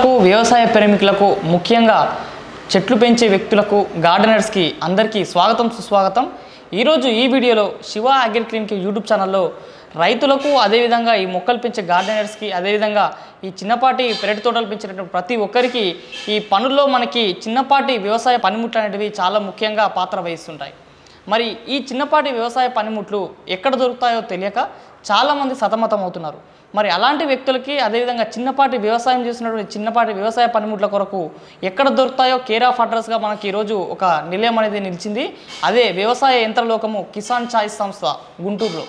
రైతులకు వ్యవసాయ ప్రేమికులకు ముఖ్యంగా చెట్లు పెంచే వ్యక్తులకు గార్డెనర్స్కి అందరికీ స్వాగతం సుస్వాగతం। ఈరోజు ఈ వీడియోలో శివ అగ్రి క్లినిక్ యూట్యూబ్ ఛానల్లో రైతులకు అదేవిధంగా ఈ మొక్కలు పెంచే గార్డెనర్స్కి అదేవిధంగా ఈ చిన్నపాటి పెరటి తోటలు పెంచేటటువంటి ప్రతి ఒక్కరికి ఈ పనుల్లో మనకి చిన్నపాటి వ్యవసాయ పనిముట్లు అనేటివి చాలా ముఖ్యంగా పాత్ర వహిస్తుంటాయి। మరి ఈ చిన్నపాటి వ్యవసాయ పనిముట్లు ఎక్కడ దొరుకుతాయో తెలియక చాలామంది సతమతం అవుతున్నారు। మరి అలాంటి వ్యక్తులకి అదేవిధంగా చిన్నపాటి వ్యవసాయం చేస్తున్నటువంటి చిన్నపాటి వ్యవసాయ పనిముట్ల కొరకు ఎక్కడ దొరుకుతాయో కేర్ ఆఫ్ అడ్రస్గా మనకి ఈరోజు ఒక నిలయం అనేది నిలిచింది। అదే వ్యవసాయ యంత్రలోకము కిసాన్ చాయిస్ సంస్థ గుంటూరులో।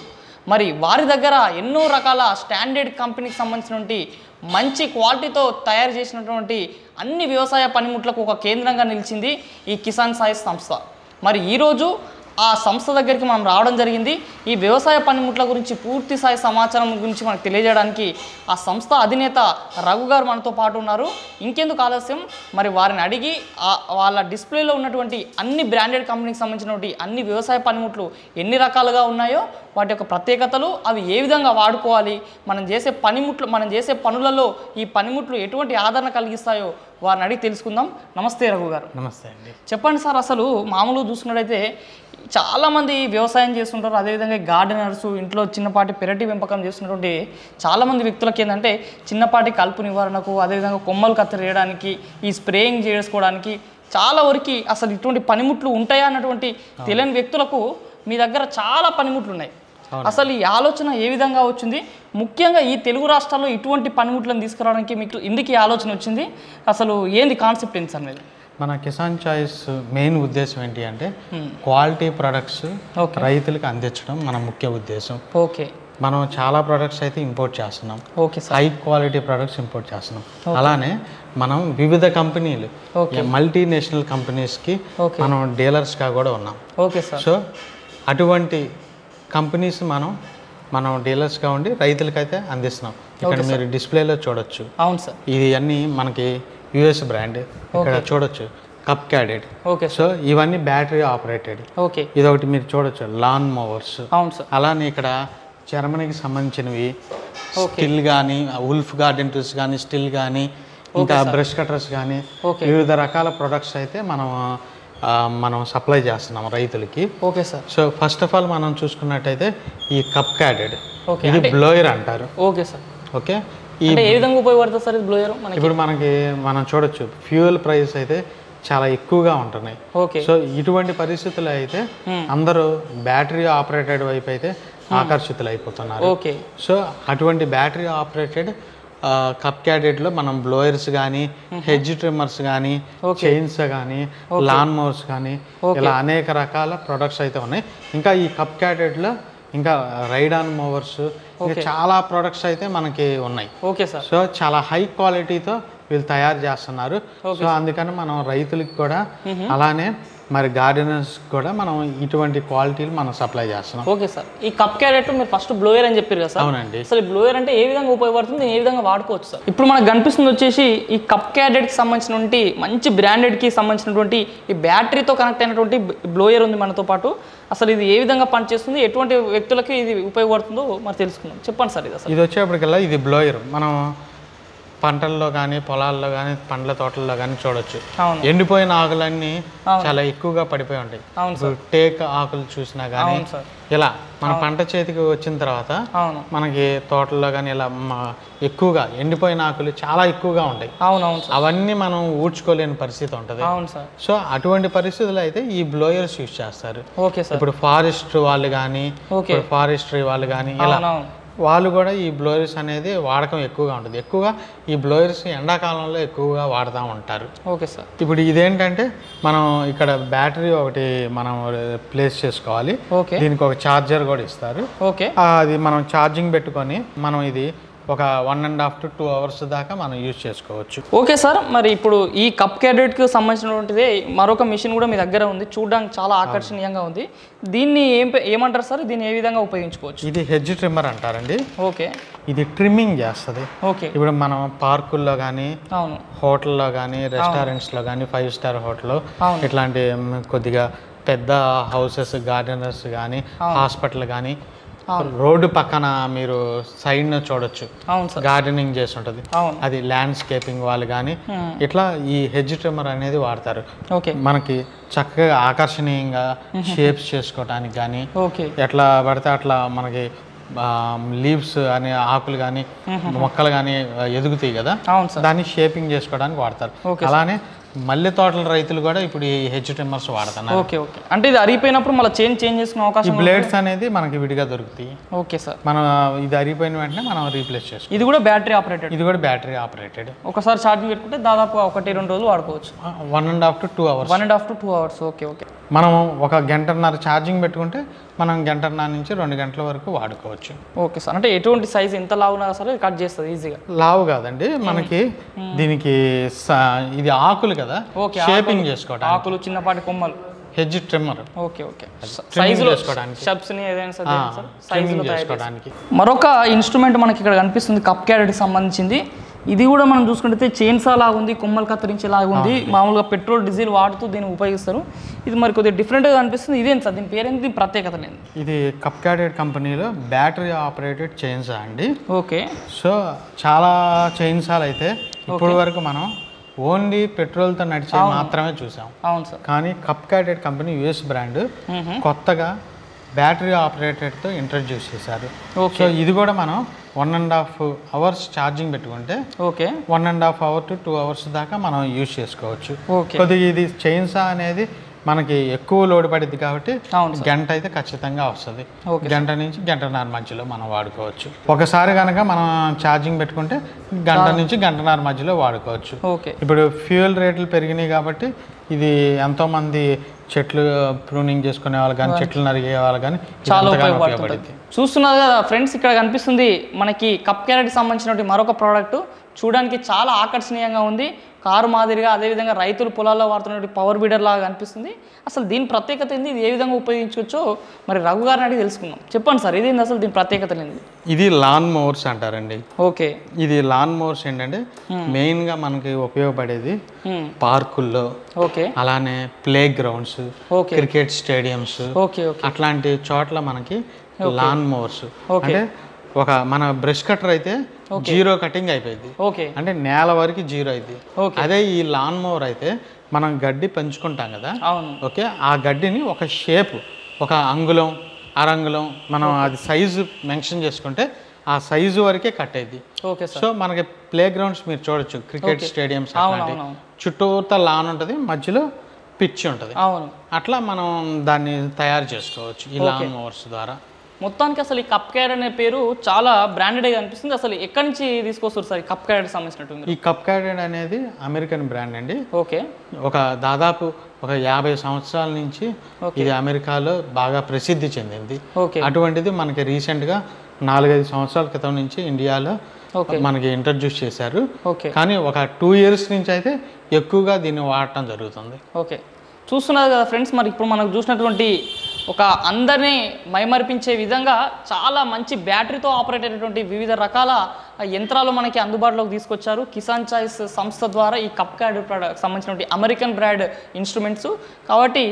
మరి వారి దగ్గర ఎన్నో రకాల స్టాండర్డ్ కంపెనీకి సంబంధించినటువంటి మంచి క్వాలిటీతో తయారు చేసినటువంటి అన్ని వ్యవసాయ పనిముట్లకు ఒక కేంద్రంగా నిలిచింది ఈ కిసాన్ చాయిస్ సంస్థ। మరి ఈరోజు ఆ సంస్థ దగ్గరికి మనం రావడం జరిగింది। ఈ వ్యవసాయ పనిముట్ల గురించి పూర్తి స్థాయి సమాచారం గురించి మనకు తెలియజేయడానికి ఆ సంస్థ అధినేత రఘు గారు మనతో పాటు ఉన్నారు। ఇంకెందుకు ఆలస్యం, మరి వారిని అడిగి వాళ్ళ డిస్ప్లేలో ఉన్నటువంటి అన్ని బ్రాండెడ్ కంపెనీకి సంబంధించినటువంటి అన్ని వ్యవసాయ పనిముట్లు ఎన్ని రకాలుగా ఉన్నాయో, వాటి యొక్క ప్రత్యేకతలు, అవి ఏ విధంగా వాడుకోవాలి, మనం చేసే పనులలో ఈ పనిముట్లు ఎటువంటి ఆదరణ కలిగిస్తాయో వారిని అడిగి తెలుసుకుందాం। నమస్తే రఘు గారు। నమస్తే అండి। చెప్పండి సార్, అసలు మామూలుగా చూసుకున్నట్టయితే చాలామంది వ్యవసాయం చేస్తుంటారు, అదేవిధంగా గార్డెనర్స్ ఇంట్లో చిన్నపాటి పెరటి పెంపకం చేస్తున్నటువంటి చాలామంది వ్యక్తులకి ఏంటంటే చిన్నపాటి కలుపు నివారణకు అదేవిధంగా కొమ్మలు కత్తిరేయడానికి ఈ స్ప్రేయింగ్ చేసుకోవడానికి చాలా వరకు అసలు ఇటువంటి పనిముట్లు ఉంటాయా అన్నటువంటి తెలియని వ్యక్తులకు మీ దగ్గర చాలా పనిముట్లు ఉన్నాయి। అసలు ఈ ఆలోచన ఏ విధంగా వచ్చింది, ముఖ్యంగా ఈ తెలుగు రాష్ట్రాల్లో ఇటువంటి పనిముట్లను తీసుకురావడానికి మీకు ఎందుకు ఈ ఆలోచన వచ్చింది, అసలు ఏంది కాన్సెప్ట్ ఏంటి సార్ మీరు? మన కిసాన్ చాయిస్ మెయిన్ ఉద్దేశం ఏంటి అంటే క్వాలిటీ ప్రొడక్ట్స్ రైతులకు అందించడం మన ముఖ్య ఉద్దేశం। ఓకే, మనం చాలా ప్రొడక్ట్స్ అయితే ఇంపోర్ట్ చేస్తున్నాం, okay sir, high quality products import చేస్తున్నాం। అలానే మనం వివిధ కంపెనీలు మల్టీనేషనల్ కంపెనీస్కి మనం డీలర్స్గా కూడా ఉన్నాం। Okay sir. సో అటువంటి కంపెనీస్ మనం డీలర్స్గా ఉండి రైతులకైతే అందిస్తున్నాం। ఇక్కడ మీరు డిస్ప్లేలో చూడొచ్చు। అవును సార్, ఇది అన్నీ మనకి యుఎస్ బ్రాండ్, ఇక్కడ చూడొచ్చు కప్ క్యాడెడ్। ఓకే, సో ఇవన్నీ బ్యాటరీ ఆపరేటెడ్। ఓకే, ఇదొకటి మీరు చూడొచ్చు లాన్ మోవర్స్। అవును సార్। అలానే ఇక్కడ జర్మనీకి సంబంధించినవి స్టిల్ కానీ, ఉల్ఫ్ గార్డెన్ టూల్స్ కానీ, స్టిల్ కానీ, ఇంకా బ్రష్ కటర్స్ కానీ, వివిధ రకాల ప్రొడక్ట్స్ అయితే మనం సప్లై చేస్తున్నాం రైతులకి। Okay sir. So first of all మనం చూసుకున్నట్టయితే ఈ కప్ క్యాడెడ్, ఇది బ్లోయర్ అంటారు। Okay sir. ఓకే, ఏ విధంగా ఉపయోగపడుతుంది సార్ బ్లోయర్? ఇప్పుడు మనం చూడొచ్చు ఫ్యూయల్ ప్రైస్ అయితే చాలా ఎక్కువగా ఉంటున్నాయి। సో ఇటువంటి పరిస్థితుల్లో అయితే అందరూ బ్యాటరీ ఆపరేటెడ్ వైపు అయితే ఆకర్షితులు అయిపోతున్నారు। ఓకే, సో అటువంటి బ్యాటరీ ఆపరేటెడ్ కప్ క్యాడెట్లో మనం బ్లోయర్స్ కానీ, హెడ్జ్ ట్రిమ్మర్స్ కానీ, చైన్స్ కానీ, లాన్ మోవర్స్ కానీ, ఇలా అనేక రకాల ప్రొడక్ట్స్ అయితే ఉన్నాయి। ఇంకా ఈ కప్ క్యాడెట్లో ఇంకా రైడ్ ఆన్ మోవర్స్, ఇంకా చాలా ప్రొడక్ట్స్ అయితే మనకి ఉన్నాయి। Okay sir. సో చాలా హై క్వాలిటీతో వీళ్ళు తయారు చేస్తున్నారు। సో అందుకని మనం రైతులకి కూడా అలానే మరి గార్డెనర్స్ కూడా మనం ఇటువంటి క్వాలిటీలు మనం సప్లై చేస్తున్నాం। ఓకే సార్, ఈ కప్ క్యారెట్ మీరు ఫస్ట్ బ్లోయర్ అని చెప్పారు కదా సార్? అవునండి। అసలు బ్లోయర్ అంటే ఏ విధంగా ఉపయోగపడుతుంది, ఏ విధంగా వాడుకోవచ్చు సార్? ఇప్పుడు మనకు కనిపిస్తుంది వచ్చేసి ఈ కప్ క్యారెట్కి సంబంధించినటువంటి మంచి బ్రాండెడ్కి సంబంధించినటువంటి ఈ బ్యాటరీతో కనెక్ట్ అయినటువంటి బ్లోయర్ ఉంది మనతో పాటు। అసలు ఇది ఏ విధంగా పనిచేస్తుంది, ఎటువంటి వ్యక్తులకి ఇది ఉపయోగపడుతుందో మరి తెలుసుకుందాం, చెప్పండి సార్। ఇది వచ్చేప్పటికల్లా ఇది బ్లోయర్ మనం పంటల్లో కానీ, పొలాల్లో కానీ, పండ్ల తోటల్లో కానీ చూడొచ్చు। ఎండిపోయిన ఆకులన్నీ చాలా ఎక్కువగా పడిపోయి ఉంటాయి। ఇప్పుడు టేక్ ఆకులు చూసినా కానీ ఇలా మన పంట చేతికి వచ్చిన తర్వాత మనకి తోటల్లో కానీ ఇలా ఎక్కువగా ఎండిపోయిన ఆకులు చాలా ఎక్కువగా ఉంటాయి। అవన్నీ మనం ఊడ్చుకోలేని పరిస్థితి ఉంటుంది। సో అటువంటి పరిస్థితుల్లో అయితే ఈ బ్లోయర్స్ యూజ్ చేస్తారు। ఇప్పుడు ఫారెస్ట్ వాళ్ళు కానీ, ఫారెస్ట్రీ వాళ్ళు కానీ ఇలా వాళ్ళు కూడా ఈ బ్లోయర్స్ అనేది వాడకం ఎక్కువగా ఉంటుంది। ఎక్కువగా ఈ బ్లోయర్స్ ఎండాకాలంలో ఎక్కువగా వాడుతూ ఉంటారు। Okay sir. ఇప్పుడు ఇదేంటంటే మనం ఇక్కడ బ్యాటరీ ఒకటి మనం ప్లేస్ చేసుకోవాలి, దీనికి ఒక ఛార్జర్ కూడా ఇస్తారు। అది మనం ఛార్జింగ్ పెట్టుకొని మనం ఇది ఒక 1.5 to 2 hours దాకా మనం యూజ్ చేసుకోవచ్చు। ఓకే సార్, మరి ఇప్పుడు ఈ కప్ క్యాడెట్కి సంబంధించినటువంటిది మరొక మిషన్ కూడా మీ దగ్గర ఉంది, చూడడానికి చాలా ఆకర్షణీయంగా ఉంది। దీన్ని ఏమంటారు సార్, దీన్ని ఏ విధంగా ఉపయోగించుకోవచ్చు? ఇది హెడ్జ్ ట్రిమ్మర్ అంటారండి। ఓకే, ఇది ట్రిమ్మింగ్ చేస్తుంది। ఓకే, ఇప్పుడు మనం పార్కుల్లో కానీ, హోటల్లో కానీ, రెస్టారెంట్స్లో కానీ, 5 స్టార్ హోటల్లో ఇట్లాంటి కొద్దిగా పెద్ద హౌసెస్, గార్డెనర్స్ కానీ, హాస్పిటల్ కానీ రోడ్డు పక్కన మీరు సైడ్ చూడొచ్చు, అవును సార్, గార్డెనింగ్ చేసి ఉంటుంది, అవును, అది ల్యాండ్స్కేపింగ్ వాళ్ళు కానీ ఇట్లా ఈ హెడ్జ్ ట్రిమ్మర్ అనేది వాడతారు. ఓకే, మనకి చక్కగా ఆకర్షణీయంగా షేప్స్ చేసుకోవడానికి కానీ, ఓకే, ఎట్లా పడితే అట్లా మనకి లీవ్స్ అని ఆకులు కానీ మొక్కలు కానీ ఎదుగుతాయి కదా, అవును సార్, దాన్ని షేపింగ్ చేసుకోవడానికి వాడతారు. అలానే మల్లె తోటల రైతులు కూడా ఇప్పుడు ఈ హెడ్జ్ ట్రిమ్మర్స్ వాడుతున్నారు. Okay, okay. అంటే ఇది అరిగిపోయినప్పుడు మళ్ళీ చేంజ్ చేసుకునే అవకాశం, ఈ బ్లేడ్స్ అనేది మనకి విడిగా దొరుకుతాయి. ఓకే సార్, మనం ఇది అరిగిపోయిన వెంటనే మనం రీప్లేస్ చేసుకోవాలి. ఇది కూడా బ్యాటరీ ఆపరేటెడ్, ఇది కూడా బ్యాటరీ ఆపరేటెడ్. ఒకసారి ఛార్జింగ్ పెట్టుకుంటే దాదాపు 1-2 రోజులు వాడుకోవచ్చు. 1.5 to 2 hours. 1.5 to 2 hours. Okay, okay. మనం ఒక గంటన్నర ఛార్జింగ్ పెట్టుకుంటే మనం గంటన్నర నుంచి 2 గంటల వరకు వాడుకోవచ్చు. Okay sir. అంటే ఎటువంటి సైజ్ ఎంత లావునా సరే కట్ చేస్తుంది ఈజీగా. లావు కాదండి, మనకి దీనికి ఇది ఆకులు కదా, షేపింగ్ చేసుకోవడానికి, ఆకులు చిన్నపాటి కొమ్మలు, హెడ్జ్ ట్రిమ్మర్. Okay, okay. సైజులో షబ్స్ని ఏదైనా సైజులో చేసుకోవడానికి. మరొక ఇన్స్ట్రుమెంట్ మనకి ఇక్కడ కనిపిస్తుంది, కప్ క్యారెట్కి సంబంధించింది. ఇది కూడా మనం చూసుకుంటే చైన్సా లాగా ఉంది, కొమ్మలు కత్తిరించేలాగా ఉంది. మామూలుగా పెట్రోల్ డీజిల్ వాడుతూ దీన్ని ఉపయోగిస్తారు. ఇది మరి కొద్దిగా డిఫరెంట్గా కనిపిస్తుంది. ఇదేంటి సార్, దీని పేరేంటి, దీని ప్రత్యేకత లేదు? ఇది కప్ క్యారెట్ కంపెనీలో బ్యాటరీ ఆపరేటెడ్ చైన్సా అండి. ఓకే. సో చాలా చైన్సాలు అయితే ఇప్పటి వరకు మనం ఓన్లీ పెట్రోల్తో నడిచే మాత్రమే చూసాం. అవును సార్. కానీ cup carrot company US brand కొత్తగా బ్యాటరీ ఆపరేటెడ్తో ఇంట్రడ్యూస్ చేశారు. సో ఇది కూడా మనం 1.5 hours ఛార్జింగ్ పెట్టుకుంటే ఓకే 1.5 hour to 2 hours దాకా మనం యూజ్ చేసుకోవచ్చు. ఓకే. కొద్దిగా ఇది చైన్సా అనేది మనకి ఎక్కువ లోడ్ పడుద్ది కాబట్టి గంట అయితే ఖచ్చితంగా వస్తుంది. గంట నుంచి గంటన్నర మధ్యలో మనం వాడుకోవచ్చు. ఒకసారి కనుక మనం ఛార్జింగ్ పెట్టుకుంటే గంట నుంచి గంటన్నర మధ్యలో వాడుకోవచ్చు. ఇప్పుడు ఫ్యూయల్ రేట్లు పెరిగినాయి కాబట్టి ఇది ఎంతోమంది చెట్లు ప్రూనింగ్ చేసుకునే వాళ్ళు కానీ, చెట్లు నరిగే వాళ్ళు కానీ చాలా ఉపయోగపడుతుంది. చూస్తున్నారు కదా ఫ్రెండ్స్, ఇక్కడ కనిపిస్తుంది మనకి కప్ క్యారెట్కి సంబంధించిన మరొక ప్రోడక్ట్. చూడడానికి చాలా ఆకర్షణీయంగా ఉంది, కారు మాదిరిగా. అదేవిధంగా రైతులు పొలాల్లో వాడుతున్నటువంటి పవర్ బీడర్ లాగా కనిపిస్తుంది. అసలు దీని ప్రత్యేకత ఏంది, ఇది ఏ విధంగా ఉపయోగించవచ్చో మరి రఘు గారిని అడిగి తెలుసుకుందాం. చెప్పండి సార్, ఇదేంది అసలు, దీని ప్రత్యేకత ఏంది? ఇది లాన్ మోవర్స్ అంటారండి. ఓకే. ఇది లాన్ మోవర్స్ ఏంటంటే మెయిన్గా మనకి ఉపయోగపడేది పార్కుల్లో, ఓకే, అలానే play grounds, cricket stadiums, okay, అట్లాంటి చోట్ల మనకి లాన్ మోవర్స్. అంటే ఒక మన బ్రష్ కటర్ అయితే 0 కటింగ్ అయిపోయింది, అంటే నేల వరకు 0 అయింది. అదే ఈ లాన్ మోవర్ అయితే మనం గడ్డి పెంచుకుంటాం కదా, ఓకే, ఆ గడ్డిని ఒక షేప్, ఒక అంగుళం, అరంగుళం మనం అది సైజు మెన్షన్ చేసుకుంటే ఆ సైజు వరకే కట్ అయింది. సో మనకి ప్లే గ్రౌండ్స్ మీరు చూడొచ్చు, క్రికెట్ స్టేడియంస్ చుట్టూతా లాన్ ఉంటుంది, మధ్యలో పిచ్ ఉంటుంది. అట్లా మనం దాన్ని తయారు చేసుకోవచ్చు ఈ లాన్ మోవర్స్ ద్వారా. మొత్తానికి అసలు ఈ కప్ క్యారెట్ అనే పేరు చాలా బ్రాండెడ్గా అనిపిస్తుంది. అసలు ఎక్కడి నుంచి తీసుకొస్తారు సార్ ఈ కప్ క్యారెట్ సంబంధించినట్టు? ఈ కప్ క్యారెట్ అనేది అమెరికన్ బ్రాండ్ అండి. ఓకే. దాదాపు ఒక 50 సంవత్సరాల నుంచి ఇది అమెరికాలో బాగా ప్రసిద్ధి చెందింది. అటువంటిది మనకి రీసెంట్గా 4-5 సంవత్సరాల క్రితం నుంచి ఇండియాలో మనకి ఇంట్రడ్యూస్ చేశారు. కానీ ఒక 2 years నుంచి అయితే ఎక్కువగా దీన్ని వాడటం జరుగుతుంది. ఓకే. చూస్తున్నారు కదా ఫ్రెండ్స్, మరి ఇప్పుడు మనకు చూసినటువంటి ఒక అందరినీ మైమరిపించే విధంగా చాలా మంచి బ్యాటరీతో ఆపరేట్ అయినటువంటి వివిధ రకాల యంత్రాలు మనకి అందుబాటులోకి తీసుకొచ్చారు కిసాన్ చాయిస్ సంస్థ ద్వారా. ఈ కప్ క్యారెట్ ప్రోడక్ట్ సంబంధించినటువంటి అమెరికన్ బ్రాండ్ ఇన్స్ట్రుమెంట్స్ కాబట్టి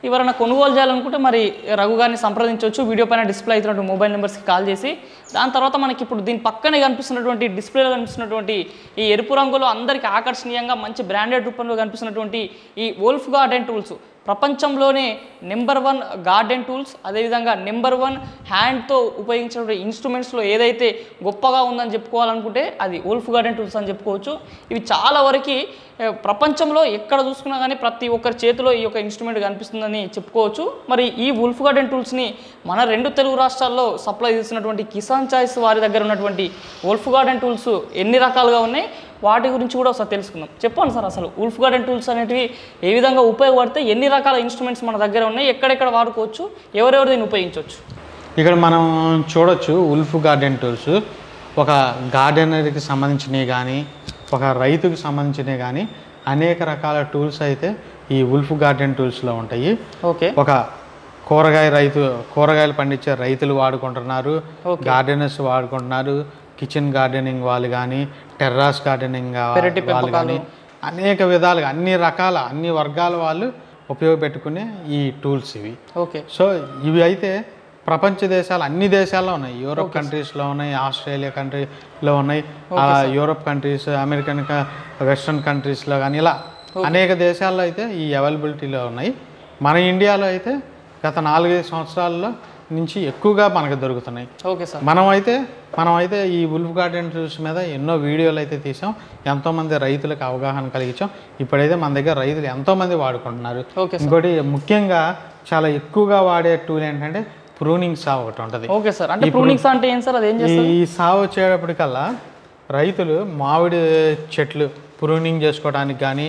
ఎవరైనా కొనుగోలు చేయాలనుకుంటే మరి రఘు గారిని సంప్రదించవచ్చు. వీడియో పైన డిస్ప్లే అవుతున్నటువంటి మొబైల్ నెంబర్స్కి కాల్ చేసి. దాని తర్వాత మనకి ఇప్పుడు దీని పక్కనే కనిపిస్తున్నటువంటి డిస్ప్లేలో కనిపిస్తున్నటువంటి ఈ ఎరుపు రంగులో అందరికీ ఆకర్షణీయంగా మంచి బ్రాండెడ్ రూపంలో కనిపిస్తున్నటువంటి ఈ వోల్ఫ్ గార్డెన్ టూల్స్ ప్రపంచంలోనే నెంబర్ 1 గార్డెన్ టూల్స్, అదేవిధంగా నెంబర్ 1 హ్యాండ్తో ఉపయోగించినటువంటి ఇన్స్ట్రుమెంట్స్లో ఏదైతే గొప్పగా ఉందని చెప్పుకోవాలనుకుంటే అది వోల్ఫ్ గార్డెన్ టూల్స్ అని చెప్పుకోవచ్చు. ఇవి చాలా వరకు ప్రపంచంలో ఎక్కడ చూసుకున్నా కానీ ప్రతి ఒక్కరి చేతిలో ఈ యొక్క ఇన్స్ట్రుమెంట్ కనిపిస్తుందని చెప్పుకోవచ్చు. మరి ఈ వోల్ఫ్ గార్డెన్ టూల్స్ని మన 2 తెలుగు రాష్ట్రాల్లో సప్లై చేస్తున్నటువంటి కిసాన్ చాయిస్ వారి దగ్గర ఉన్నటువంటి వోల్ఫ్ గార్డెన్ టూల్స్ ఎన్ని రకాలుగా ఉన్నాయి వాటి గురించి కూడా ఒకసారి తెలుసుకుందాం. చెప్పండి సార్, అసలు వోల్ఫ్ గార్డెన్ టూల్స్ అనేటివి ఏ విధంగా ఉపయోగపడితే, ఎన్ని రకాల ఇన్స్ట్రుమెంట్స్ మన దగ్గర ఉన్నాయి, ఎక్కడెక్కడ వాడుకోవచ్చు, ఎవరెవరు దీన్ని ఉపయోగించవచ్చు? ఇక్కడ మనం చూడొచ్చు వోల్ఫ్ గార్డెన్ టూల్స్ ఒక గార్డెనర్కి సంబంధించినవి కానీ, ఒక రైతుకి సంబంధించినవి కానీ అనేక రకాల టూల్స్ అయితే ఈ వోల్ఫ్ గార్డెన్ టూల్స్లో ఉంటాయి. ఓకే. ఒక కూరగాయలు పండించే రైతులు వాడుకుంటున్నారు, గార్డెనర్స్ వాడుకుంటున్నారు, కిచెన్ గార్డెనింగ్ వాళ్ళు కానీ, టెర్రాస్ గార్డెనింగ్ వాళ్ళు కానీ అనేక విధాలుగా అన్ని వర్గాల వాళ్ళు ఉపయోగపెట్టుకునే ఈ టూల్స్ ఇవి. ఓకే. సో ఇవి అయితే ప్రపంచ దేశాలు అన్ని దేశాల్లో ఉన్నాయి. యూరోప్ కంట్రీస్లో ఉన్నాయి, ఆస్ట్రేలియా కంట్రీలో ఉన్నాయి, యూరోప్ కంట్రీస్, అమెరికన్ వెస్ట్రన్ కంట్రీస్లో కానీ ఇలా అనేక దేశాల్లో అయితే ఈ అవైలబిలిటీలో ఉన్నాయి. మన ఇండియాలో అయితే గత 4-5 సంవత్సరాల్లో నుంచి ఎక్కువగా మనకు దొరుకుతున్నాయి. Okay sir. మనమైతే ఈ వుల్ఫ్ గార్డెన్ టూల్స్ మీద ఎన్నో వీడియోలు అయితే తీసాం, ఎంతోమంది రైతులకు అవగాహన కలిగించాం. ఇప్పుడైతే మన దగ్గర రైతులు ఎంతోమంది వాడుకుంటున్నారు. ఇంకోటి ముఖ్యంగా చాలా ఎక్కువగా వాడే టూల్ ఏంటంటే ప్రూనింగ్ సా ఒకటి ఉంటుంది. Okay sir. అంటే ప్రూనింగ్ సా అంటే ఏం సార్? అదేం చేస్తారు? ఈ సా వచ్చేటప్పటికల్లా రైతులు మామిడి చెట్లు ప్రూనింగ్ చేసుకోవడానికి కానీ,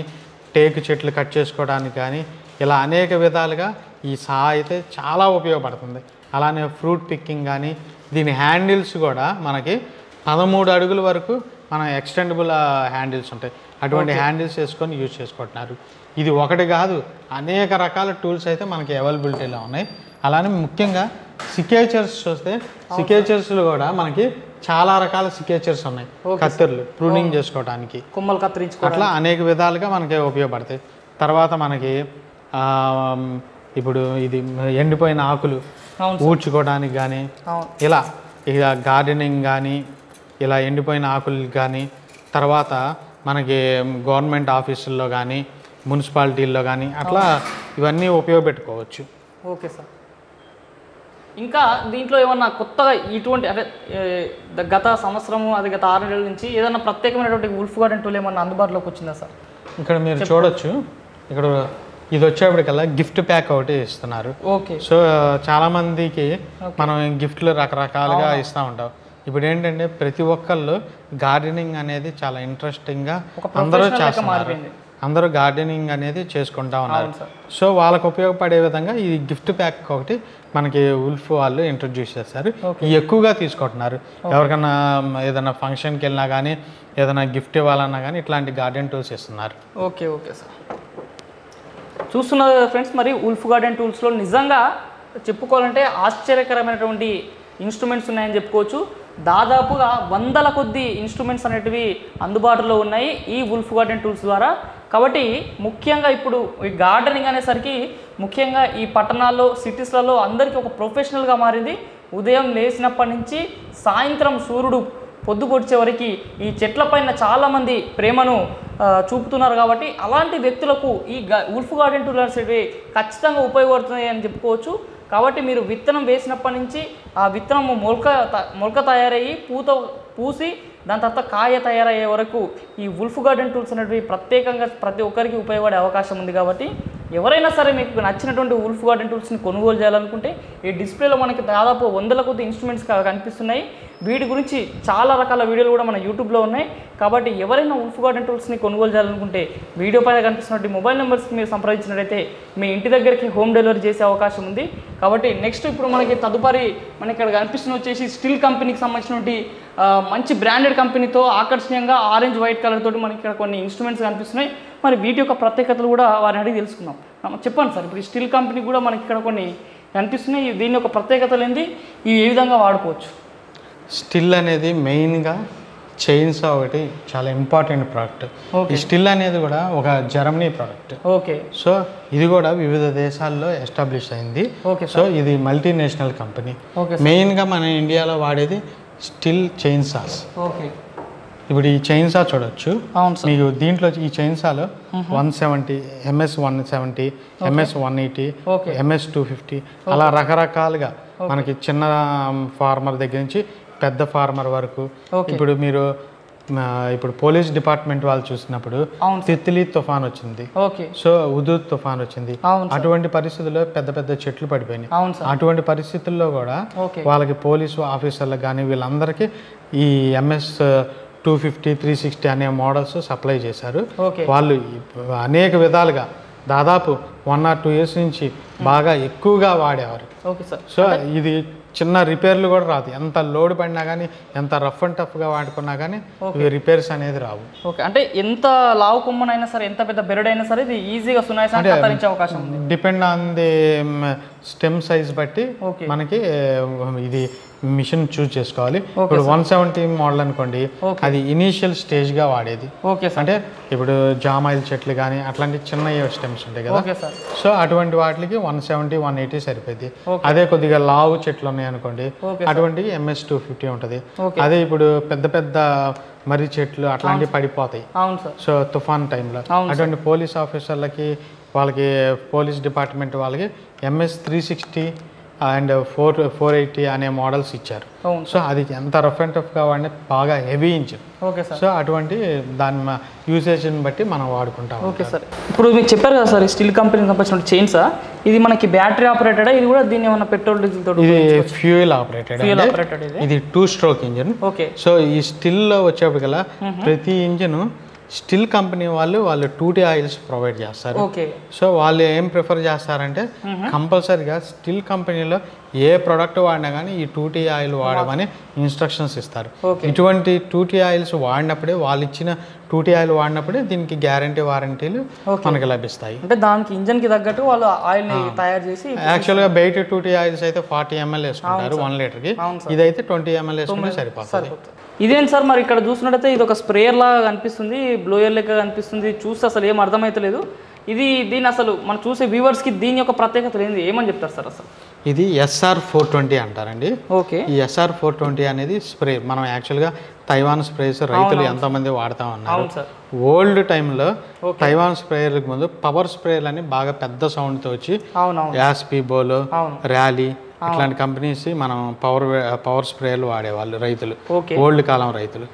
టేకు చెట్లు కట్ చేసుకోవడానికి కానీ ఇలా అనేక విధాలుగా ఈ సా అయితే చాలా ఉపయోగపడుతుంది. అలానే ఫ్రూట్ పిక్కింగ్ కానీ, దీని హ్యాండిల్స్ కూడా మనకి 13 అడుగుల వరకు మన ఎక్స్టెండబుల్ హ్యాండిల్స్ ఉంటాయి. అటువంటి హ్యాండిల్స్ వేసుకొని యూజ్ చేసుకుంటున్నారు. ఇది ఒకటి కాదు, అనేక రకాల టూల్స్ అయితే మనకి అవైలబిలిటీలో ఉన్నాయి. అలానే ముఖ్యంగా సికేచర్స్ చూస్తే సికేచర్స్లో కూడా మనకి చాలా రకాల సికేచర్స్ ఉన్నాయి. కత్తెరలు ప్రూనింగ్ చేసుకోవడానికి, కొమ్మలు కత్తిరించుకోవడానికి, అట్లా అనేక విధాలుగా మనకి ఉపయోగపడతాయి. తర్వాత మనకి ఇప్పుడు ఇది ఎండిపోయిన ఆకులు ఊడ్చుకోవడానికి కానీ, ఇలా ఇక గార్డెనింగ్ కానీ, ఇలా ఎండిపోయిన ఆకులు కానీ, తర్వాత మనకి గవర్నమెంట్ ఆఫీసుల్లో కానీ, మున్సిపాలిటీల్లో కానీ అట్లా ఇవన్నీ ఉపయోగపెట్టుకోవచ్చు. Okay sir. ఇంకా దీంట్లో ఏమన్నా కొత్తగా ఇటువంటి అంటే గత సంవత్సరము అది గత 6 నెలల నుంచి ఏదైనా ప్రత్యేకమైనటువంటి వుల్ఫ్ గార్డెన్ టూల్ ఏమన్నా అందుబాటులోకి వచ్చిందా సార్? ఇక్కడ మీరు చూడొచ్చు, ఇక్కడ ఇది వచ్చేప్పటికల్లా గిఫ్ట్ ప్యాక్ ఒకటి ఇస్తున్నారు. ఓకే. సో చాలామందికి మనం గిఫ్ట్లు రకరకాలుగా ఇస్తూ ఉంటాం. ఇప్పుడు ఏంటంటే ప్రతి ఒక్కళ్ళు గార్డెనింగ్ అనేది చాలా ఇంట్రెస్టింగ్గా అందరూ గార్డెనింగ్ అనేది చేసుకుంటా ఉన్నారు. సో వాళ్ళకు ఉపయోగపడే విధంగా ఈ గిఫ్ట్ ప్యాక్ ఒకటి మనకి వుల్ఫ్ వాళ్ళు ఇంట్రడ్యూస్ చేస్తారు. ఎక్కువగా తీసుకుంటున్నారు. ఎవరికైనా ఏదైనా ఫంక్షన్కి వెళ్ళినా కానీ, ఏదైనా గిఫ్ట్ ఇవ్వాలన్నా కానీ ఇట్లాంటి గార్డెన్ టూల్స్ ఇస్తున్నారు. Okay okay sir. చూస్తున్నారు ఫ్రెండ్స్, మరి వుల్ఫ్ గార్డెన్ టూల్స్లో నిజంగా చెప్పుకోవాలంటే ఆశ్చర్యకరమైనటువంటి ఇన్స్ట్రుమెంట్స్ ఉన్నాయని చెప్పుకోవచ్చు. దాదాపుగా 100ల కొద్ది ఇన్స్ట్రుమెంట్స్ అనేటివి అందుబాటులో ఉన్నాయి ఈ వుల్ఫ్ గార్డెన్ టూల్స్ ద్వారా. కాబట్టి ముఖ్యంగా ఇప్పుడు ఈ గార్డెనింగ్ అనేసరికి ముఖ్యంగా ఈ పట్టణాల్లో, సిటీస్లలో అందరికీ ఒక ప్రొఫెషనల్గా మారింది. ఉదయం లేచినప్పటి నుంచి సాయంత్రం సూర్యుడు పొద్దుపొడిచే వరకు ఈ చెట్లపైన చాలామంది ప్రేమను చూపుతున్నారు. కాబట్టి అలాంటి వ్యక్తులకు ఈ వుల్ఫ్ గార్డెన్ టూల్స్ ఖచ్చితంగా ఉపయోగపడుతున్నాయి అని చెప్పుకోవచ్చు. కాబట్టి మీరు విత్తనం వేసినప్పటి నుంచి ఆ విత్తనము మొలక తయారయ్యి పూసి దాని తర్వాత కాయ తయారయ్యే వరకు ఈ వుల్ఫ్ గార్డెన్ టూల్స్ అనేవి ప్రత్యేకంగా ప్రతి ఒక్కరికి ఉపయోగపడే అవకాశం ఉంది. కాబట్టి ఎవరైనా సరే మీకు నచ్చినటువంటి వుల్ఫ్ గార్డెన్ టూల్స్ని కొనుగోలు చేయాలనుకుంటే ఈ డిస్ప్లేలో మనకి దాదాపు 100ల కొద్ది ఇన్స్ట్రుమెంట్స్ కనిపిస్తున్నాయి. వీటి గురించి చాలా రకాల వీడియోలు కూడా మన యూట్యూబ్లో ఉన్నాయి. కాబట్టి ఎవరైనా వుల్ఫ్ గార్డెన్ టూల్స్ని కొనుగోలు చేయాలనుకుంటే వీడియో పైన కనిపిస్తున్నట్టు మొబైల్ నెంబర్స్కి మీరు సంప్రదించినట్టయితే మీ ఇంటి దగ్గరికి హోమ్ డెలివరీ చేసే అవకాశం ఉంది. కాబట్టి నెక్స్ట్ ఇప్పుడు మనకి తదుపరి మనకి ఇక్కడ కనిపిస్తున్న వచ్చేసి స్టీల్ కంపెనీకి సంబంధించినటువంటి మంచి బ్రాండెడ్ కంపెనీతో ఆకర్షణీయంగా ఆరెంజ్ వైట్ కలర్ తోటి మనకి ఇక్కడ కొన్ని ఇన్స్ట్రుమెంట్స్ కనిపిస్తున్నాయి. మరి వీటి యొక్క ప్రత్యేకతలు కూడా వారిని అడిగి తెలుసుకుందాం. చెప్పండి సార్, ఇప్పుడు ఈ స్టీల్ కంపెనీ కూడా మనకి ఇక్కడ కొన్ని కనిపిస్తున్నాయి. దీని యొక్క ప్రత్యేకతలు ఏంటి, ఇవి ఏ విధంగా వాడుకోవచ్చు? స్టిల్ అనేది మెయిన్గా చైన్స్ ఒకటి చాలా ఇంపార్టెంట్ ప్రోడక్ట్. ఈ స్టిల్ అనేది కూడా ఒక జర్మనీ ప్రోడక్ట్. ఓకే. సో ఇది కూడా వివిధ దేశాల్లో ఎస్టాబ్లిష్ అయింది. సో ఇది మల్టీనేషనల్ కంపెనీ. మెయిన్గా మన ఇండియాలో వాడేది స్టిల్ చైన్ సాస్. ఓకే. ఇప్పుడు ఈ చైన్ సా చూడొచ్చు మీకు. దీంట్లో ఈ చైన్ సాలో 170, MS 170, MS 180, MS 250 అలా రకరకాలుగా మనకి చిన్న ఫార్మర్ దగ్గర నుంచి పెద్ద ఫార్మర్ వరకు. ఇప్పుడు పోలీస్ డిపార్ట్మెంట్ వాళ్ళు చూసినప్పుడు తిత్లీ తుఫాన్ వచ్చింది, సో ఉదూద్ తుఫాన్ వచ్చింది. అటువంటి పరిస్థితుల్లో పెద్ద పెద్ద చెట్లు పడిపోయినాయి. అటువంటి పరిస్థితుల్లో కూడా వాళ్ళకి పోలీసు ఆఫీసర్లకు కానీ వీళ్ళందరికీ ఈ MS 250, 360 అనే మోడల్స్ సప్లై చేశారు. వాళ్ళు అనేక విధాలుగా దాదాపు 1 or 2 years నుంచి బాగా ఎక్కువగా వాడేవారు. సో ఇది చిన్న రిపేర్లు కూడా రాదు. ఎంత లోడ్ పడినా కానీ, ఎంత రఫ్ అండ్ టఫ్గా వాడుకున్నా కానీ ఇవి రిపేర్స్ అనేది రావు. ఓకే. అంటే ఎంత లావు కొమ్మనైనా సరే, ఎంత పెద్ద బెరడైనా సరే ఇది ఈజీగా సునాయాసంగా కత్తిరించే అవకాశం ఉంది. Depend on the stem size బట్టి మనకి ఇది మిషన్ చూస్ చేసుకోవాలి. ఇప్పుడు 170 మోడల్ అనుకోండి, అది ఇనీషియల్ స్టేజ్గా వాడేది. అంటే ఇప్పుడు జామాయిల్ చెట్లు కానీ అట్లాంటి చిన్న స్టెమ్స్ ఉంటాయి కదా, సో అటువంటి వాటికి 170, 180 సరిపోయింది. అదే కొద్దిగా లావు చెట్లు ఉన్నాయి అనుకోండి, అటువంటివి MS 250 ఉంటుంది. అదే ఇప్పుడు పెద్ద పెద్ద మర్రి చెట్లు అట్లాంటివి పడిపోతాయి. సో తుఫాన్ టైంలో అటువంటి పోలీస్ ఆఫీసర్లకి, వాళ్ళకి పోలీస్ డిపార్ట్మెంట్ వాళ్ళకి MS 360 అండ్ 480 అనే మోడల్స్ ఇచ్చారు. సో అది ఎంత రఫ్ అండ్ టఫ్గా వాడిన బాగా హెవీ ఇంజిన్. సో అటువంటి దాని యూసేజ్ని బట్టి మనం వాడుకుంటాం. ఓకే సార్, ఇప్పుడు మీకు చెప్పారు కదా సార్ స్టీల్ కంపెనీకి సంబంధించిన చైన్సా, ఇది మనకి బ్యాటరీ ఆపరేటెడా, ఇది కూడా దీన్ని ఏమన్నా పెట్రోల్ డీజిల్ తోటి? ఇది ఫ్యూయల్ ఆపరేటెడ్. ఇది 2 స్ట్రోక్ ఇంజిన్. సో ఈ స్టిల్లో వచ్చేప్పటికల్లా ప్రతి ఇంజిన్ స్టిల్ కంపెనీ వాళ్ళు 2T ఆయిల్స్ ప్రొవైడ్ చేస్తారు. సో వాళ్ళు ఏం ప్రిఫర్ చేస్తారంటే కంపల్సరీగా స్టిల్ కంపెనీలో ఏ ప్రోడక్ట్ వాడినా కానీ ఈ 2T ఆయిల్ వాడమని ఇన్స్ట్రక్షన్స్ ఇస్తారు. ఇటువంటి 2T ఆయిల్స్ వాడినప్పుడే, వాళ్ళు ఇచ్చిన 2T ఆయిల్ వాడినప్పుడే దీనికి గ్యారంటీ వారంటీలు మనకి లభిస్తాయి. అంటే దానికి ఇంజన్కి తగ్గట్టు వాళ్ళు ఆయిల్ తయారు చేసి, యాక్చువల్గా బయట 2T ఆయిల్స్ అయితే 40 ml వేసుకుంటారు 1 లీటర్కి, ఇదైతే 20 ml వేసుకుంటే సరిపోతుంది. ఇదేంటి సార్ మరి ఇక్కడ చూసినట్టయితే ఇది ఒక స్ప్రేయర్ లాగా కనిపిస్తుంది, బ్లోయర్ లెక్క కనిపిస్తుంది, చూస్తే అసలు ఏం అర్థమైతలేదు. దీని అసలు మనం చూసే వ్యూవర్స్కి దీని యొక్క ప్రత్యేకత ఏంది, ఏమని చెప్తారు సార్ అసలు? ఇది SR 420 అంటారండి. ఈ SR 420 అనేది స్ప్రే. మనం యాక్చువల్గా తైవాన్ స్ప్రేస్ రైతులు ఎంతోమంది వాడుతూ ఉన్నారు. ఓల్డ్ టైంలో తైవాన్ స్ప్రేయర్లకు ముందు పవర్ స్ప్రేయర్లు అని బాగా పెద్ద సౌండ్తో వచ్చి యాస్పీ, బోలో, ర్యాలీ ఇట్లాంటి కంపెనీస్ మనం పవర్ స్ప్రేయర్లు వాడేవాళ్ళు రైతులు, ఓల్డ్ కాలం రైతులు.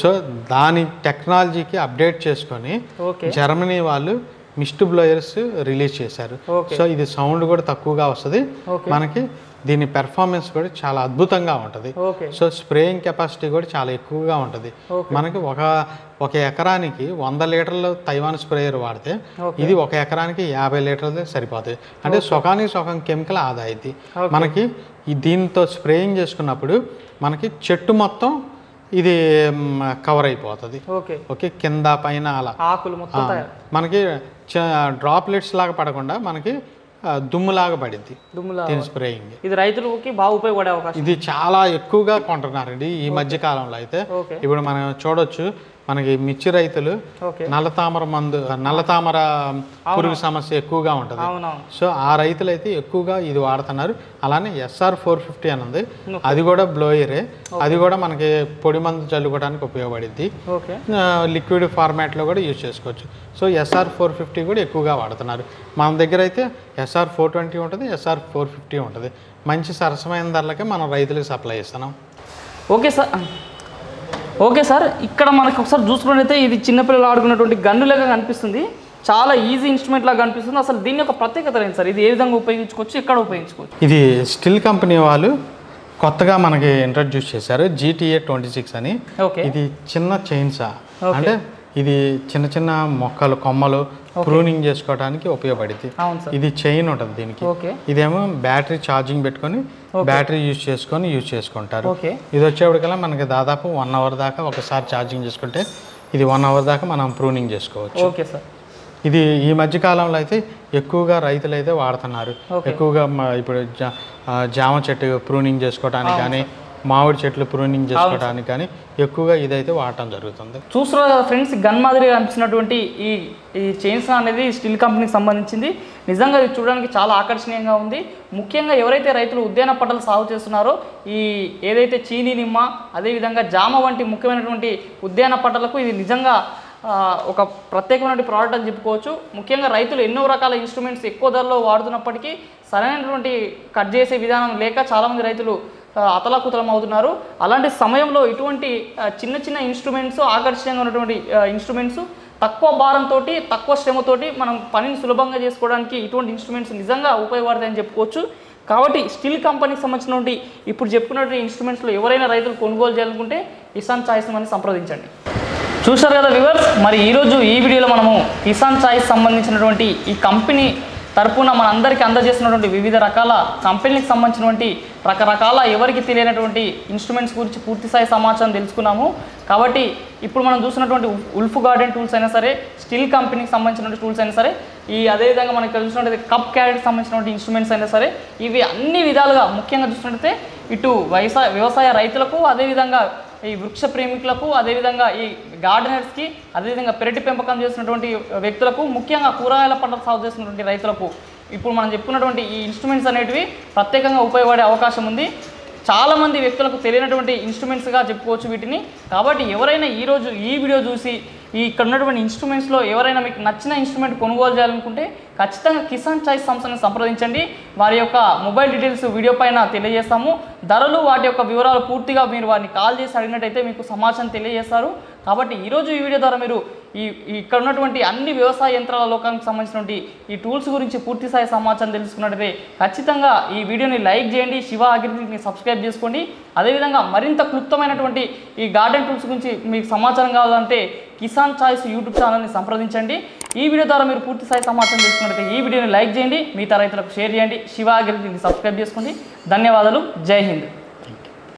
సో దాని టెక్నాలజీకి అప్డేట్ చేసుకొని జర్మనీ వాళ్ళు మిస్ట్ బ్లోయర్స్ రిలీజ్ చేశారు. సో ఇది సౌండ్ కూడా తక్కువగా వస్తుంది మనకి, దీని పెర్ఫార్మెన్స్ కూడా చాలా అద్భుతంగా ఉంటుంది. సో స్ప్రేయింగ్ కెపాసిటీ కూడా చాలా ఎక్కువగా ఉంటుంది. మనకి ఒక ఎకరానికి 100 లీటర్ల తైవాన్ స్ప్రేయర్ వాడితే ఇది 1 ఎకరానికి 50 లీటర్లు సరిపోతుంది. అంటే సొఖం కెమికల్ ఆదా అయింది మనకి. దీంతో స్ప్రేయింగ్ చేసుకున్నప్పుడు మనకి చెట్టు మొత్తం ఇది కవర్ అయిపోతుంది. ఓకే, కింద పైన అలా మనకి డ్రాప్లెట్స్ లాగా పడకుండా మనకి దుమ్ములాగా పడింది దీని స్ప్రేయింగ్. ఇది రైతులకి బాగా ఉపయోగపడే అవకాశం. ఇది చాలా ఎక్కువగా కొంటున్నారండి ఈ మధ్య కాలంలో. అయితే ఇప్పుడు మనం చూడొచ్చు, మనకి మిర్చి రైతులు నల్లతామర పురుగు సమస్య ఎక్కువగా ఉంటుంది. సో ఆ రైతులు అయితే ఎక్కువగా ఇది వాడుతున్నారు. అలానే SR 450 అని ఉంది, అది కూడా బ్లోయరే. అది కూడా మనకి పొడి మందు చల్లుకోవడానికి ఉపయోగపడింది. లిక్విడ్ ఫార్మాట్లో కూడా యూజ్ చేసుకోవచ్చు. సో SR 450 కూడా ఎక్కువగా వాడుతున్నారు. మన దగ్గర అయితే SR 420 ఉంటుంది, SR 450 ఉంటుంది. మంచి సరసమైన ధరలకే మనం రైతులకు సప్లై చేస్తున్నాం. ఓకే సార్, ఇక్కడ మనకు ఒకసారి చూసుకున్నట్టయితే ఇది చిన్నపిల్లలు ఆడుకున్నటువంటి గన్ను లాగా కనిపిస్తుంది, చాలా ఈజీ ఇన్స్ట్రుమెంట్ లాగా కనిపిస్తుంది. అసలు దీని యొక్క ప్రత్యేకత ఏంటి సార్? ఇది ఏ విధంగా ఉపయోగించుకోవచ్చు, ఎక్కడ ఉపయోగించుకోవచ్చు? ఇది స్టిల్ కంపెనీ వాళ్ళు కొత్తగా మనకి ఇంట్రడ్యూస్ చేశారు, GTA 26 అని. ఇది చిన్న చైన్సా, అంటే ఇది చిన్న చిన్న మొక్కలు, కొమ్మలు ప్రూనింగ్ చేసుకోవడానికి ఉపయోగపడింది. ఇది చైన్ ఉంటుంది దీనికి. ఇదేమో బ్యాటరీ ఛార్జింగ్ పెట్టుకొని బ్యాటరీ యూజ్ చేసుకుంటారు. ఇది వచ్చేప్పటికల్లా మనకి దాదాపు 1 అవర్ దాకా ఒకసారి ఛార్జింగ్ చేసుకుంటే ఇది 1 అవర్ దాకా మనం ప్రూనింగ్ చేసుకోవచ్చు. ఇది ఈ మధ్య కాలంలో అయితే ఎక్కువగా రైతులు అయితే వాడుతున్నారు. ఎక్కువగా ఇప్పుడు జామ చెట్టు ప్రూనింగ్ చేసుకోవడానికి కానీ, మామిడి చెట్లు ప్రూనింగ్ చేసుకోవడానికి కానీ ఎక్కువగా ఇదైతే వాడటం జరుగుతుంది. చూస్తున్నారు కదా ఫ్రెండ్స్, గన్ మాదిరిగా అనిపిస్తున్నటువంటి ఈ చైన్స్ అనేది స్టీల్ కంపెనీకి సంబంధించింది. నిజంగా ఇది చూడడానికి చాలా ఆకర్షణీయంగా ఉంది. ముఖ్యంగా ఎవరైతే రైతులు ఉద్యాన పంటలు సాగు చేస్తున్నారో, ఈ ఏదైతే చీనీ, నిమ్మ, అదేవిధంగా జామ వంటి ముఖ్యమైనటువంటి ఉద్యాన పంటలకు ఇది నిజంగా ఒక ప్రత్యేకమైన ప్రోడక్ట్ అని చెప్పుకోవచ్చు. ముఖ్యంగా రైతులు ఎన్నో రకాల ఇన్స్ట్రుమెంట్స్ ఎక్కువ ధరలో వాడుతున్నప్పటికీ సరైనటువంటి కట్ చేసే విధానం లేక చాలామంది రైతులు అతలాకుతలం అవుతున్నారు. అలాంటి సమయంలో ఇటువంటి చిన్న చిన్న ఇన్స్ట్రుమెంట్స్, ఆకర్షణీయంగా ఉన్నటువంటి ఇన్స్ట్రుమెంట్స్, తక్కువ భారంతో తక్కువ శ్రమతోటి మనం పనిని సులభంగా చేసుకోవడానికి ఇటువంటి ఇన్స్ట్రుమెంట్స్ నిజంగా ఉపయోగపడతాయని చెప్పుకోవచ్చు. కాబట్టి స్టీల్ కంపెనీకి సంబంధించినటువంటి ఇప్పుడు చెప్పుకున్నటువంటి ఇన్స్ట్రుమెంట్స్లో ఎవరైనా రైతులు కొనుగోలు చేయాలనుకుంటే కిసాన్ చాయిస్ అని సంప్రదించండి. చూశారు కదా వ్యూవర్స్, మరి ఈరోజు ఈ వీడియోలో మనము కిసాన్ చాయిస్ సంబంధించినటువంటి ఈ కంపెనీ తరపున మనందరికీ అందజేసినటువంటి వివిధ రకాల కంపెనీకి సంబంధించినటువంటి రకరకాల ఎవరికి తెలియనటువంటి ఇన్స్ట్రుమెంట్స్ గురించి పూర్తిస్థాయి సమాచారం తెలుసుకున్నాము. కాబట్టి ఇప్పుడు మనం చూసినటువంటి ఉల్ఫ్ గార్డెన్ టూల్స్ అయినా సరే, స్టీల్ కంపెనీకి సంబంధించిన టూల్స్ అయినా సరే అదేవిధంగా మనకి చూసినట్టయితే కప్ క్యారెట్ సంబంధించినటువంటి ఇన్స్ట్రుమెంట్స్ అయినా సరే ఇవి అన్ని విధాలుగా ముఖ్యంగా చూసినట్టయితే ఇటు వ్యవసాయ రైతులకు, అదేవిధంగా ఈ వృక్ష ప్రేమికులకు, అదేవిధంగా ఈ గార్డెనర్స్కి, అదేవిధంగా పెరటి పెంపకం చేసినటువంటి వ్యక్తులకు, ముఖ్యంగా కూరగాయల పంటలు సాగు చేసినటువంటి రైతులకు ఇప్పుడు మనం చెప్పుకున్నటువంటి ఈ ఇన్స్ట్రుమెంట్స్ అనేటివి ప్రత్యేకంగా ఉపయోగపడే అవకాశం ఉంది. చాలామంది వ్యక్తులకు తెలియనటువంటి ఇన్స్ట్రుమెంట్స్గా చెప్పుకోవచ్చు వీటిని. కాబట్టి ఎవరైనా ఈరోజు ఈ వీడియో చూసి ఇక్కడ ఉన్నటువంటి ఇన్స్ట్రుమెంట్స్లో ఎవరైనా మీకు నచ్చిన ఇన్స్ట్రుమెంట్ కొనుగోలు చేయాలనుకుంటే ఖచ్చితంగా కిసాన్ చాయిస్ సంస్థని సంప్రదించండి. వారి యొక్క మొబైల్ డీటెయిల్స్ వీడియో పైన తెలియజేస్తాము. ధరలు, వాటి యొక్క వివరాలు పూర్తిగా మీరు వారిని కాల్ చేసి అడిగినట్టయితే మీకు సమాచారం తెలియజేస్తారు. కాబట్టి ఈరోజు ఈ వీడియో ద్వారా మీరు ఇక్కడ ఉన్నటువంటి అన్ని వ్యవసాయ యంత్రాల లోకానికి సంబంధించినటువంటి ఈ టూల్స్ గురించి పూర్తి స్థాయి సమాచారం తెలుసుకున్నట్టయితే ఖచ్చితంగా ఈ వీడియోని లైక్ చేయండి, శివ అగ్రిని సబ్స్క్రైబ్ చేసుకోండి. అదేవిధంగా మరింత క్లుప్తమైనటువంటి ఈ గార్డెన్ టూల్స్ గురించి మీకు సమాచారం కావాలంటే కిసాన్ చాయిస్ యూట్యూబ్ ఛానల్ని సంప్రదించండి. ఈ వీడియో ద్వారా మీరు పూర్తి స్థాయి సమాచారం తెలుసుకున్నట్టయితే ఈ వీడియోని లైక్ చేయండి, మిగతా రైతులకు షేర్ చేయండి, శివ అగ్రిని సబ్స్క్రైబ్ చేసుకోండి. ధన్యవాదాలు. జై హింద్.